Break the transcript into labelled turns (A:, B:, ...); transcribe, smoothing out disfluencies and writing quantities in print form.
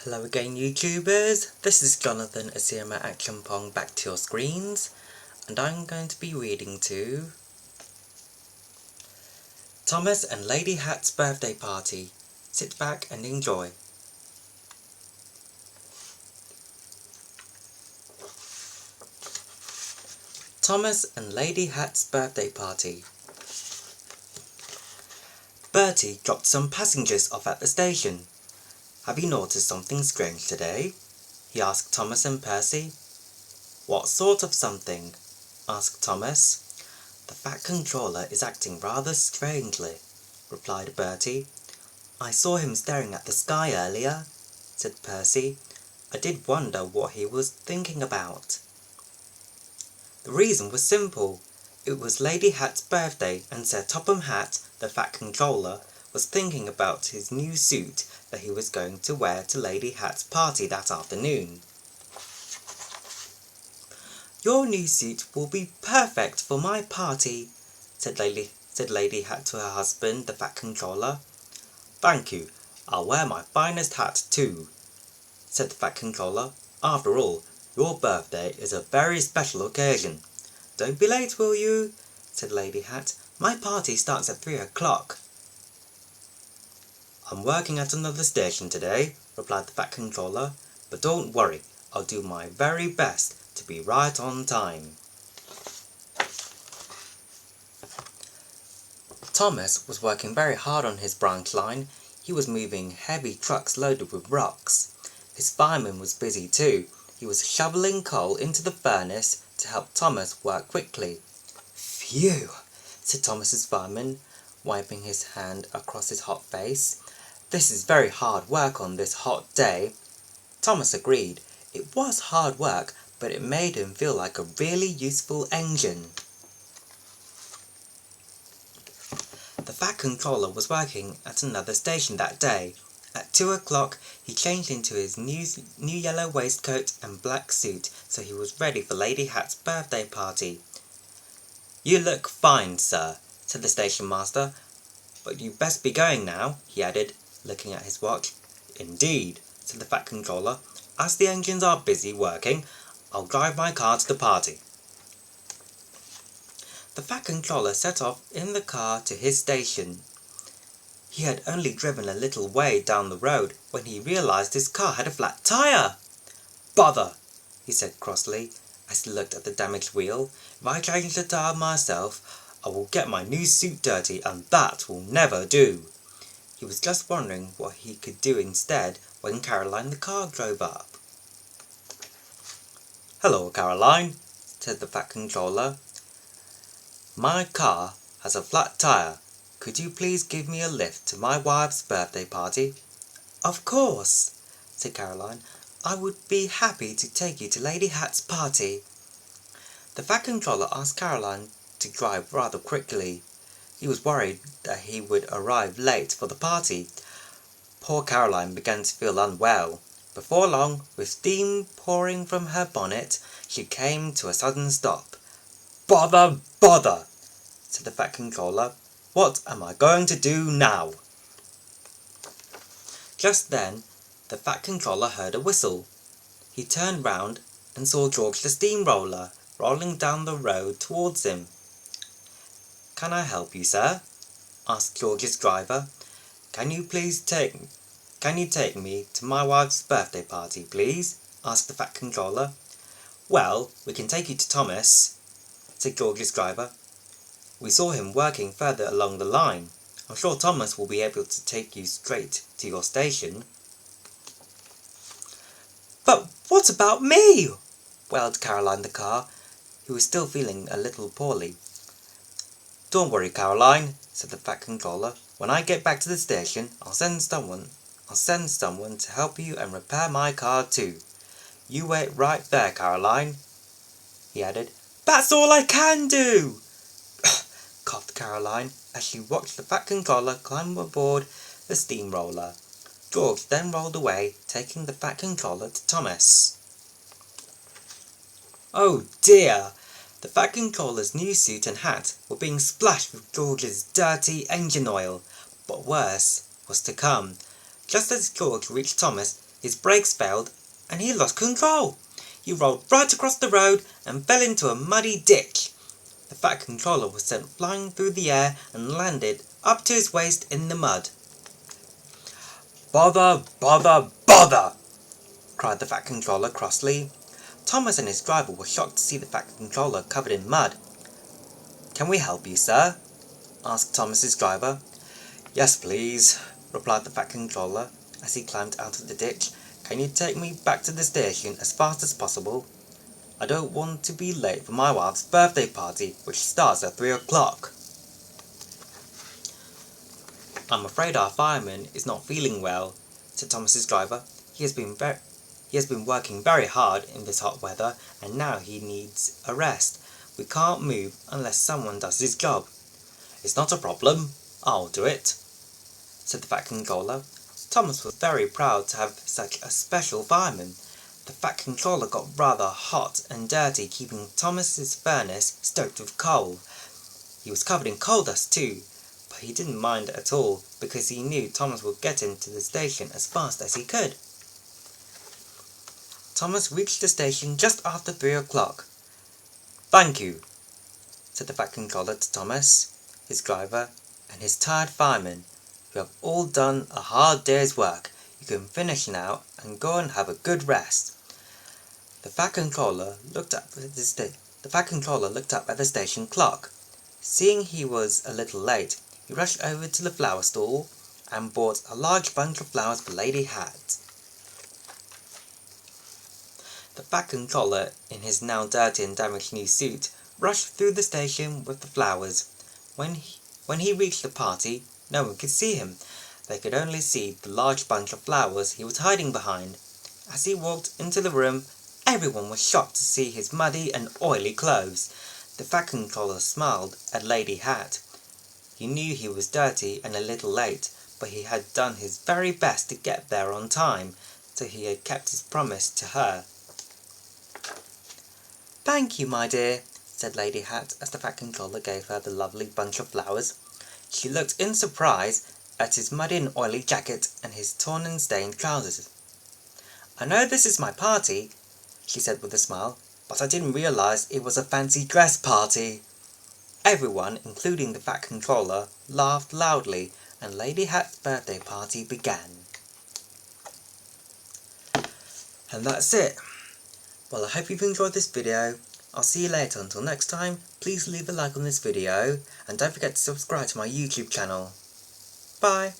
A: Hello again YouTubers, this is Jonathan Asima Action Pong back to your screens, and I'm going to be reading to Thomas and Lady Hatt's birthday party. Sit back and enjoy. Thomas and Lady Hatt's birthday party. Bertie dropped some passengers off at the station. Have you noticed something strange today? He asked Thomas and Percy. What sort of something? Asked Thomas. The Fat Controller is acting rather strangely, replied Bertie. I saw him staring at the sky earlier, said Percy. I did wonder what he was thinking about. The reason was simple. It was Lady Hatt's birthday, and Sir Topham Hatt, the Fat Controller, was thinking about his new suit that he was going to wear to Lady Hatt's party that afternoon. Your new suit will be perfect for my party, said Lady Hatt to her husband, the Fat Controller. Thank you. I'll wear my finest hat too, said the Fat Controller. After all, your birthday is a very special occasion. Don't be late, will you? Said Lady Hatt. My party starts at 3 o'clock. I'm working at another station today, replied the Fat Controller, but don't worry, I'll do my very best to be right on time. Thomas was working very hard on his branch line. He was moving heavy trucks loaded with rocks. His fireman was busy too. He was shoveling coal into the furnace to help Thomas work quickly. Phew, said Thomas's fireman, wiping his hand across his hot face. This is very hard work on this hot day. Thomas agreed. It was hard work, but it made him feel like a really useful engine. The Fat Controller was working at another station that day. At 2 o'clock, he changed into his new yellow waistcoat and black suit, so he was ready for Lady Hatt's birthday party. You look fine, sir, said the station master, but you'd best be going now, he added, looking at his watch. Indeed, said the Fat Controller. As the engines are busy working, I'll drive my car to the party. The Fat Controller set off in the car to his station. He had only driven a little way down the road when he realized his car had a flat tire. Bother, he said crossly as he looked at the damaged wheel. If I change the tire myself, I will get my new suit dirty, and that will never do. He was just wondering what he could do instead when Caroline the car drove up. Hello, Caroline, said the Fat Controller. My car has a flat tire. Could you please give me a lift to my wife's birthday party? Of course, said Caroline. I would be happy to take you to Lady Hatt's party. The Fat Controller asked Caroline to drive rather quickly. He was worried that he would arrive late for the party. Poor Caroline began to feel unwell. Before long, with steam pouring from her bonnet, she came to a sudden stop. Bother, bother, said the Fat Controller. What am I going to do now? Just then, the Fat Controller heard a whistle. He turned round and saw George the Steamroller rolling down the road towards him. Can I help you, sir? Asked George's driver. Can you take me to my wife's birthday party, please? Asked the Fat Controller. Well, we can take you to Thomas, said George's driver. We saw him working further along the line. I'm sure Thomas will be able to take you straight to your station. But what about me? Wailed Caroline the car, who was still feeling a little poorly. Don't worry, Caroline, said the Fat Controller. When I get back to the station, I'll send someone to help you and repair my car too. You wait right there, Caroline, he added. That's all I can do, coughed Caroline as she watched the Fat Controller climb aboard the steamroller. George then rolled away, taking the Fat Controller to Thomas. Oh dear! The Fat Controller's new suit and hat were being splashed with George's dirty engine oil, but worse was to come. Just as George reached Thomas, his brakes failed and he lost control. He rolled right across the road and fell into a muddy ditch. The Fat Controller was sent flying through the air and landed up to his waist in the mud. "Bother, bother, bother!" cried the Fat Controller crossly. Thomas and his driver were shocked to see the Fat Controller covered in mud. "Can we help you, sir?" asked Thomas's driver. "Yes, please," replied the Fat Controller as he climbed out of the ditch. "Can you take me back to the station as fast as possible? I don't want to be late for my wife's birthday party, which starts at 3 o'clock. "I'm afraid our fireman is not feeling well," said Thomas's driver. He has been working very hard in this hot weather, and now he needs a rest. We can't move unless someone does his job." "It's not a problem. I'll do it," said the Fat Controller. Thomas was very proud to have such a special fireman. The Fat Controller got rather hot and dirty, keeping Thomas's furnace stoked with coal. He was covered in coal dust too, but he didn't mind at all because he knew Thomas would get him to the station as fast as he could. Thomas reached the station just after 3 o'clock. "Thank you," said the Fat Controller to Thomas, his driver, and his tired fireman. "You have all done a hard day's work. You can finish now and go and have a good rest." The Fat Controller looked up at the station clock. Seeing he was a little late, he rushed over to the flower stall and bought a large bunch of flowers for Lady Hatt. The Fat Controller, in his now dirty and damaged new suit, rushed through the station with the flowers. When he reached the party, no one could see him. They could only see the large bunch of flowers he was hiding behind. As he walked into the room, everyone was shocked to see his muddy and oily clothes. The Fat Controller smiled at Lady Hatt. He knew he was dirty and a little late, but he had done his very best to get there on time, so he had kept his promise to her. "Thank you, my dear," said Lady Hatt as the Fat Controller gave her the lovely bunch of flowers. She looked in surprise at his muddy and oily jacket and his torn and stained trousers. "I know this is my party," she said with a smile, "but I didn't realize it was a fancy dress party." Everyone, including the Fat Controller, laughed loudly, and Lady Hatt's birthday party began. And that's it. Well, I hope you've enjoyed this video. I'll see you later. Until next time, please leave a like on this video, and don't forget to subscribe to my YouTube channel. Bye!